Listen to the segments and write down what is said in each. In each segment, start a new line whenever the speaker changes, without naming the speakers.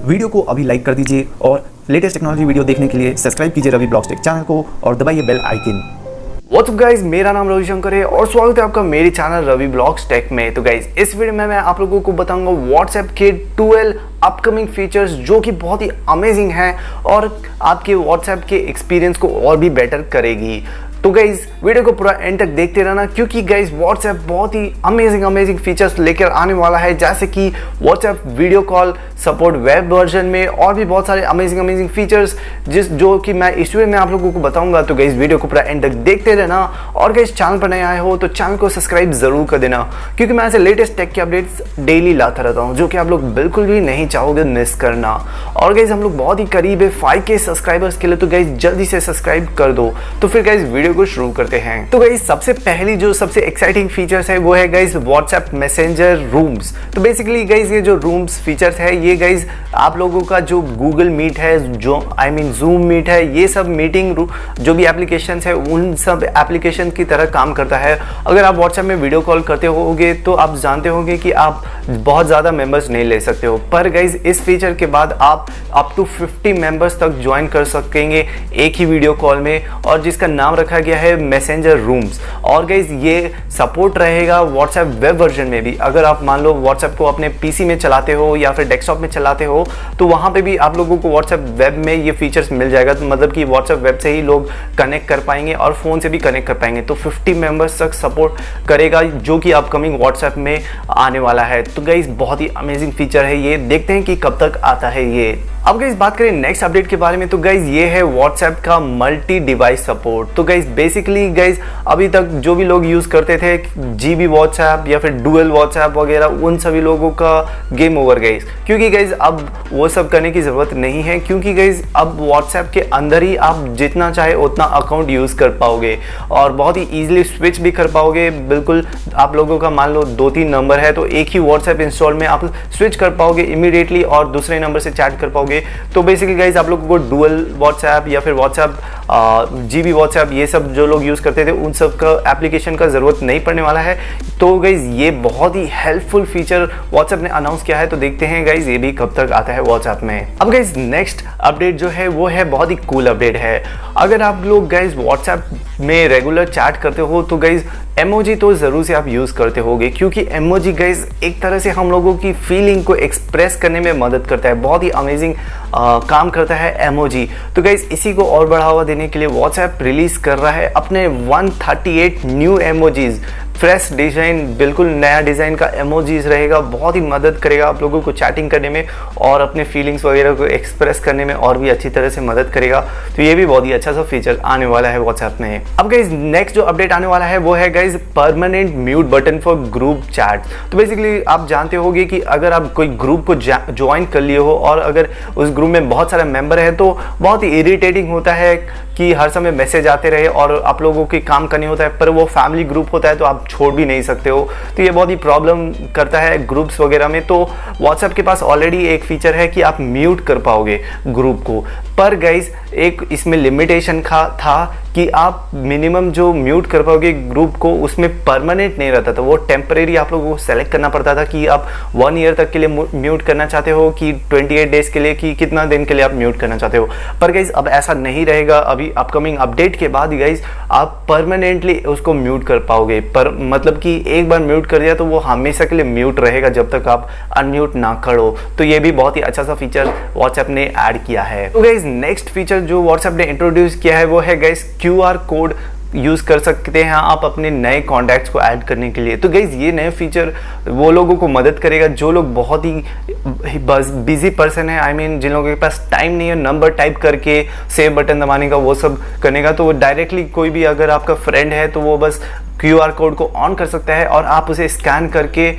Video को अभी like कर दीजिए और लेटेस्ट टेक्नोलॉजी वीडियो देखने के लिए सब्सक्राइब कीजिए रवि ब्लॉग्स टेक चैनल को और दबाइए bell icon.
What's up guys, मेरा नाम रवि शंकर है और स्वागत है आपका मेरे चैनल रवि ब्लॉग्स टेक में। तो गाइज इस वीडियो में मैं आप लोगों को बताऊंगा व्हाट्सएप के 12 अपकमिंग फीचर्स जो कि बहुत ही अमेजिंग हैं और आपके व्हाट्सएप के एक्सपीरियंस को और भी बेटर करेगी। तो गाइज वीडियो को पूरा एंड तक देखते रहना, क्योंकि गाइज व्हाट्सएप बहुत ही अमेजिंग फीचर्स लेकर आने वाला है, जैसे कि WhatsApp video call support web version में और भी बहुत सारे अमेजिंग फीचर्स जो कि मैं इस वीडियो में आप लोगों को बताऊंगा। तो गाइज वीडियो को पूरा एंड तक देखते रहना और गाइज चैनल पर नए आए हो तो चैनल को सब्सक्राइब जरूर कर देना, क्योंकि मैं ऐसे लेटेस्ट टेक के अपडेट्स डेली लाता रहता हूँ जो कि आप लोग बिल्कुल भी नहीं चाहोगे मिस करना। और गाइज हम लोग बहुत ही करीब है 5K सब्सक्राइबर्स के लिए, तो गाइज जल्दी से सब्सक्राइब कर दो। तो फिर गाइज वीडियो को शुरू करते हैं। तो गाइस सबसे पहली जो सबसे एक्साइटिंग फीचर्स है वो है गाइस व्हाट्सएप मैसेंजर रूम्स। तो बेसिकली गाइस ये जो रूम्स फीचर्स है ये गाइस आप लोगों का जो गूगल मीट है, जो जूम मीट है, ये सब मीटिंग जो भी एप्लीकेशंस है उन सब एप्लीकेशन की तरह काम करता है। अगर आप व्हाट्सएप में वीडियो कॉल करते होगे तो आप जानते होंगे कि आप बहुत ज़्यादा मेंबर्स नहीं ले सकते हो, पर गाइस इस फीचर के बाद आप अप टू 50 मेंबर्स तक ज्वाइन कर सकेंगे एक ही वीडियो कॉल में, और जिसका नाम रखा गया है मैसेंजर रूम्स। और गाइज ये सपोर्ट रहेगा व्हाट्सएप वेब वर्जन में भी। अगर आप मान लो व्हाट्सएप को अपने पीसी में चलाते हो या फिर डेस्कटॉप में चलाते हो तो वहां पे भी आप लोगों को व्हाट्सएप वेब में ये फीचर्स मिल जाएगा। तो मतलब कि व्हाट्सएप वेब से ही लोग कनेक्ट कर पाएंगे और फोन से भी कनेक्ट कर पाएंगे। तो 50 मेंबर्स तक सपोर्ट करेगा, जो कि अपकमिंग व्हाट्सएप में आने वाला है। तो गाइज बहुत ही अमेजिंग फीचर है ये, देखते हैं कि कब तक आता है ये। अब गाइज बात करें नेक्स्ट अपडेट के बारे में, तो गाइज ये है व्हाट्सएप का मल्टी डिवाइस सपोर्ट। तो गाइज बेसिकली गाइज अभी तक जो भी लोग यूज करते थे जीबी व्हाट्सएप या फिर डुअल व्हाट्सएप वगैरह, उन सभी लोगों का गेम ओवर गाइज, क्योंकि गाइज अब वो सब करने की जरूरत नहीं है, क्योंकि गाइज अब व्हाट्सएप के अंदर ही आप जितना चाहे उतना अकाउंट यूज कर पाओगे और बहुत ही ईजिली स्विच भी कर पाओगे। बिल्कुल आप लोगों का मान लो 2-3 नंबर है तो एक ही व्हाट्सएप इंस्टॉल में आप स्विच कर पाओगे इमीडिएटली और दूसरे नंबर से चैट कर पाओगे। तो बेसिकली गाइज आप लोगों को डुअल व्हाट्सएप या फिर व्हाट्सएप जीबी व्हाट्सएप ये सब जो लोग यूज करते थे उन सब का एप्लीकेशन का जरूरत नहीं पड़ने वाला है। तो गाइज ये बहुत ही हेल्पफुल फीचर व्हाट्सएप ने अनाउंस किया है, तो देखते हैं गाइज ये भी कब तक आता है व्हाट्सएप में। अब गाइज नेक्स्ट अपडेट जो है वो है बहुत ही कूल अपडेट है। अगर आप लोग गाइज व्हाट्सएप में रेगुलर चैट करते हो तो गाइज एमोजी तो जरूर से आप यूज करते होगे, क्योंकि एमोजी गाइज एक तरह से हम लोगों की फीलिंग को एक्सप्रेस करने में मदद करता है। बहुत ही अमेजिंग काम करता है एमोजी। तो गाइज इसी को और बढ़ावा देने के लिए व्हाट्सएप रिलीज कर रहा है अपने 138 न्यू एमोजीज। फ्रेश डिजाइन, बिल्कुल नया डिजाइन का एमोजीज रहेगा, बहुत ही मदद करेगा आप लोगों को चैटिंग करने में और अपने फीलिंग्स वगैरह को एक्सप्रेस करने में और भी अच्छी तरह से मदद करेगा। तो ये भी बहुत ही अच्छा सा फीचर आने वाला है व्हाट्सएप में। अब गाइज नेक्स्ट जो अपडेट आने वाला है वो है guys permanent mute button for group chat. तो बेसिकली आप जानते होंगे कि अगर आप कोई ग्रुप को ज्वाइन कर लिए हो और अगर उस ग्रुप में बहुत सारे मेंबर है तो बहुत ही इरिटेटिंग होता है कि हर समय मैसेज आते रहे और आप लोगों के काम करने होता है, पर वो फैमिली ग्रुप होता है तो आप छोड़ भी नहीं सकते हो। तो ये बहुत ही प्रॉब्लम करता है ग्रुप्स वगैरह में। तो व्हाट्सएप के पास ऑलरेडी एक फीचर है कि आप म्यूट कर पाओगे ग्रुप को, पर गाइज एक इसमें लिमिटेशन था कि आप मिनिमम जो म्यूट कर पाओगे ग्रुप को उसमें परमानेंट नहीं रहता था, वो टेम्परेरी आप लोगों को सेलेक्ट करना पड़ता था कि आप 1 ईयर तक के लिए म्यूट करना चाहते हो कि 28 डेज के लिए, कि कितना दिन के लिए आप म्यूट करना चाहते हो। पर गाइज अब ऐसा नहीं रहेगा, अभी अपकमिंग अपडेट के बाद गाइज आप परमानेंटली उसको म्यूट कर पाओगे। पर मतलब कि एक बार म्यूट कर दिया तो वो हमेशा के लिए म्यूट रहेगा जब तक आप अनम्यूट ना करो। तो ये भी बहुत ही अच्छा सा फीचर व्हाट्सएप ने ऐड किया है। तो गाइज नेक्स्ट फीचर जो व्हाट्सएप ने इंट्रोड्यूस किया है वो है गाइज QR कोड यूज़ कर सकते हैं आप अपने नए कॉन्टैक्ट्स को ऐड करने के लिए। तो गाइज ये नए फीचर वो लोगों को मदद करेगा जो लोग बहुत ही बिजी पर्सन है, जिन लोगों के पास टाइम नहीं है नंबर टाइप करके सेव बटन दबाने का, वो सब करने का। तो वो डायरेक्टली कोई भी अगर आपका फ्रेंड है तो वो बस QR कोड को ऑन कर सकता है और आप उसे स्कैन करके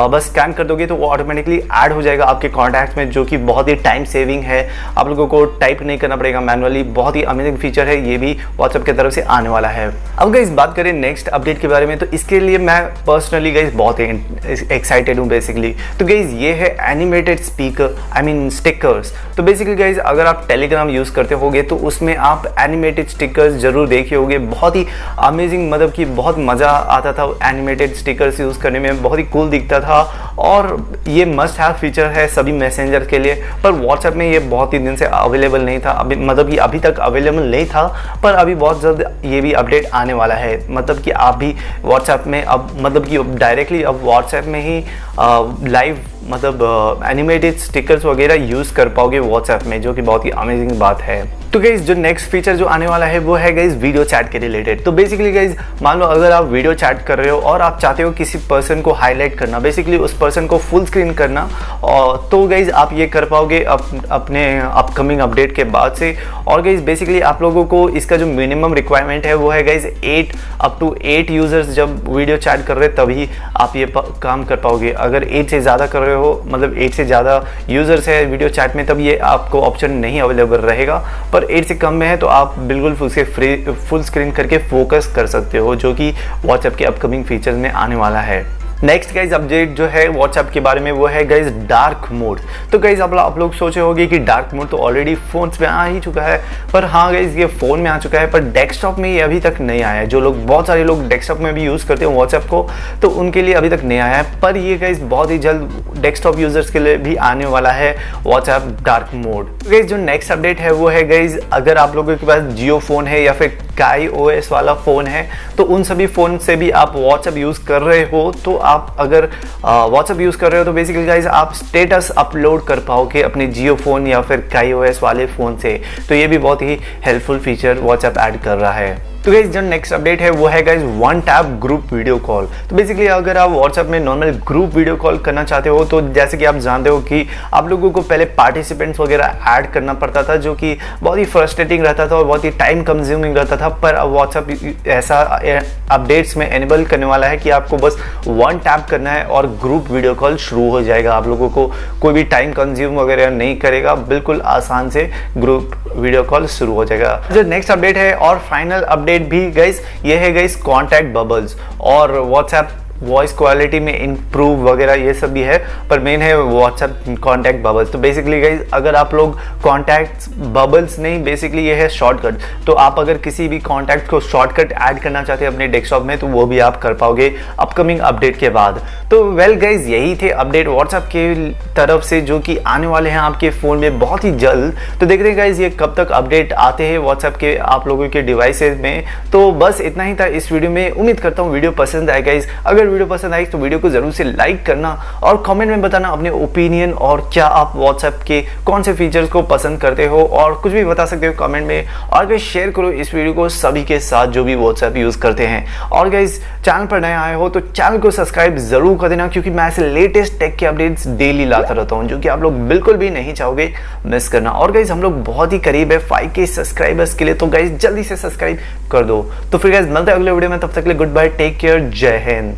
बस स्कैन कर दोगे तो वो ऑटोमेटिकली ऐड हो जाएगा आपके कॉन्टैक्ट्स में, जो कि बहुत ही टाइम सेविंग है। आप लोगों को टाइप नहीं करना पड़ेगा मैनुअली। बहुत ही अमेजिंग फीचर है, ये भी व्हाट्सएप की तरफ से आने वाला है। अब गाइस बात करें नेक्स्ट अपडेट के बारे में, तो इसके लिए मैं पर्सनली गाइस बहुत ही एक्साइटेड हूँ बेसिकली। तो गाइस ये है एनिमेटेड स्पीकर स्टिकर्स। तो बेसिकली गाइस अगर आप टेलीग्राम यूज़ करते होगे तो उसमें आप एनिमेटेड स्टिकर्स जरूर देखे होगे। बहुत ही अमेजिंग, मतलब कि बहुत मज़ा आता था एनिमेटेड स्टिकर्स यूज़ करने में, बहुत ही कूल दिखता था और ये मस्ट हैव फीचर है सभी मैसेंजर के लिए। पर व्हाट्सएप में ये बहुत ही दिन से अवेलेबल नहीं था, अभी मतलब कि अभी तक अवेलेबल नहीं था, पर अभी बहुत जल्द ये भी अपडेट आने वाला है। मतलब कि आप भी व्हाट्सएप में अब मतलब कि डायरेक्टली अब व्हाट्सएप में ही लाइव मतलब एनिमेटेड स्टिकर्स वगैरह यूज़ कर पाओगे व्हाट्सएप में, जो कि बहुत ही अमेजिंग बात है। तो गाइज जो नेक्स्ट फीचर जो आने वाला है वो है गाइज वीडियो चैट के रिलेटेड। तो बेसिकली गाइज मान लो अगर आप वीडियो चैट कर रहे हो और आप चाहते हो किसी पर्सन को हाईलाइट करना, बेसिकली उस पर्सन को फुल स्क्रीन करना, और तो गाइज आप ये कर पाओगे अपने अपकमिंग अपडेट के बाद से। और गाइज बेसिकली आप लोगों को इसका जो मिनिमम रिक्वायरमेंट है वो है गाइज 8 to 8 यूजर्स जब वीडियो चैट कर रहे तभी आप ये काम कर पाओगे। अगर 8 से ज़्यादा कर रहे हो, मतलब 8 से ज़्यादा यूजर्स है वीडियो चैट में, तब ये आपको ऑप्शन नहीं अवेलेबल रहेगा। पर 8 से कम में है तो आप बिल्कुल फुल स्क्रीन करके फोकस कर सकते हो, जो कि व्हाट्सएप के अपकमिंग फीचर्स में आने वाला है। नेक्स्ट गाइज अपडेट जो है व्हाट्सएप के बारे में वो है गाइज डार्क मोड। तो गाइज आप लोग सोचे होंगे कि डार्क मोड तो ऑलरेडी फोन्स में आ ही चुका है, पर हाँ गाइज ये फ़ोन में आ चुका है, पर डेस्कटॉप में ये अभी तक नहीं आया है। जो लोग बहुत सारे लोग डेस्कटॉप में भी यूज़ करते हैं व्हाट्सएप को, तो उनके लिए अभी तक नहीं आया है। पर ये गाइज बहुत ही जल्द डेस्कटॉप यूजर्स के लिए भी आने वाला है व्हाट्सएप डार्क मोड। गाइज जो नेक्स्ट अपडेट है वो है गाइज अगर आप लोगों के पास जियो फ़ोन है या फिर काई ओएस वाला फ़ोन है, तो उन सभी फ़ोन से भी आप व्हाट्सएप यूज़ कर रहे हो, तो आप अगर व्हाट्सएप यूज़ कर रहे हो तो बेसिकली गाइज आप स्टेटस अपलोड कर पाओगे अपने जियो फ़ोन या फिर काई ओएस वाले फ़ोन से। तो ये भी बहुत ही हेल्पफुल फीचर व्हाट्सएप ऐड कर रहा है। तो गाइज जो नेक्स्ट अपडेट है वो है guys one tap group video call. तो बेसिकली अगर आप व्हाट्सएप में नॉर्मल ग्रुप वीडियो कॉल करना चाहते हो, तो जैसे कि आप जानते हो कि आप लोगों को पहले पार्टिसिपेंट्स वगैरह ऐड करना पड़ता था, जो कि बहुत ही फ्रस्ट्रेटिंग रहता था और बहुत ही टाइम कंज्यूमिंग रहता था। पर अब व्हाट्सएप ऐसा अपडेट्स में एनेबल करने वाला है कि आपको बस वन टैप करना है और ग्रुप वीडियो कॉल शुरू हो जाएगा। आप लोगों को कोई भी टाइम कंज्यूम वगैरह नहीं करेगा, बिल्कुल आसान से ग्रुप वीडियो कॉल शुरू हो जाएगा। जो नेक्स्ट अपडेट है और फाइनल अपडेट भी गाइस ये है गाइस कॉन्टैक्ट बबल्स और व्हाट्सएप वॉइस क्वालिटी में इम्प्रूव वगैरह ये सब भी है, पर मेन है व्हाट्सएप कॉन्टैक्ट बबल्स। तो बेसिकली गाइज अगर आप लोग कॉन्टैक्ट बबल्स नहीं, बेसिकली ये है शॉर्टकट। तो आप अगर किसी भी कॉन्टैक्ट को शॉर्टकट ऐड करना चाहते हैं अपने डेस्कटॉप में, तो वो भी आप कर पाओगे अपकमिंग अपडेट के बाद। तो वेल गाइज यही थे अपडेट व्हाट्सएप के तरफ से, जो कि आने वाले हैं आपके फ़ोन में बहुत ही जल्द। तो देखते हैं गाइज ये कब तक अपडेट आते हैं व्हाट्सएप के आप लोगों के डिवाइसेज में। तो बस इतना ही था इस वीडियो में। उम्मीद करता हूँ वीडियो पसंद आए गाइज। अगर वीडियो पसंद आई तो वीडियो को जरूर से लाइक करना और कमेंट में बताना अपने ओपिनियन, और क्या आप व्हाट्सएप के कौन से फीचर्स को पसंद करते हो, और कुछ भी बता सकते हो कमेंट में। और गाइस शेयर करो इस वीडियो को सभी के साथ जो भी व्हाट्सएप यूज करते हैं। और गाइस चैनल पर नए आए हो तो चैनल को सब्सक्राइब जरूर कर देना, क्योंकि मैं ऐसे लेटेस्ट टेक के अपडेट्स डेली लाता रहता हूँ, जो कि आप लोग बिल्कुल भी नहीं चाहोगे मिस करना। और गाइस हम लोग बहुत ही करीब है 5K सब्सक्राइबर्स के लिए, तो गाइस जल्दी से सब्सक्राइब कर दो। तो फिर गाइस मिलते हैं अगले वीडियो में, तब तक के लिए गुड बाय, टेक केयर, जय हिंद।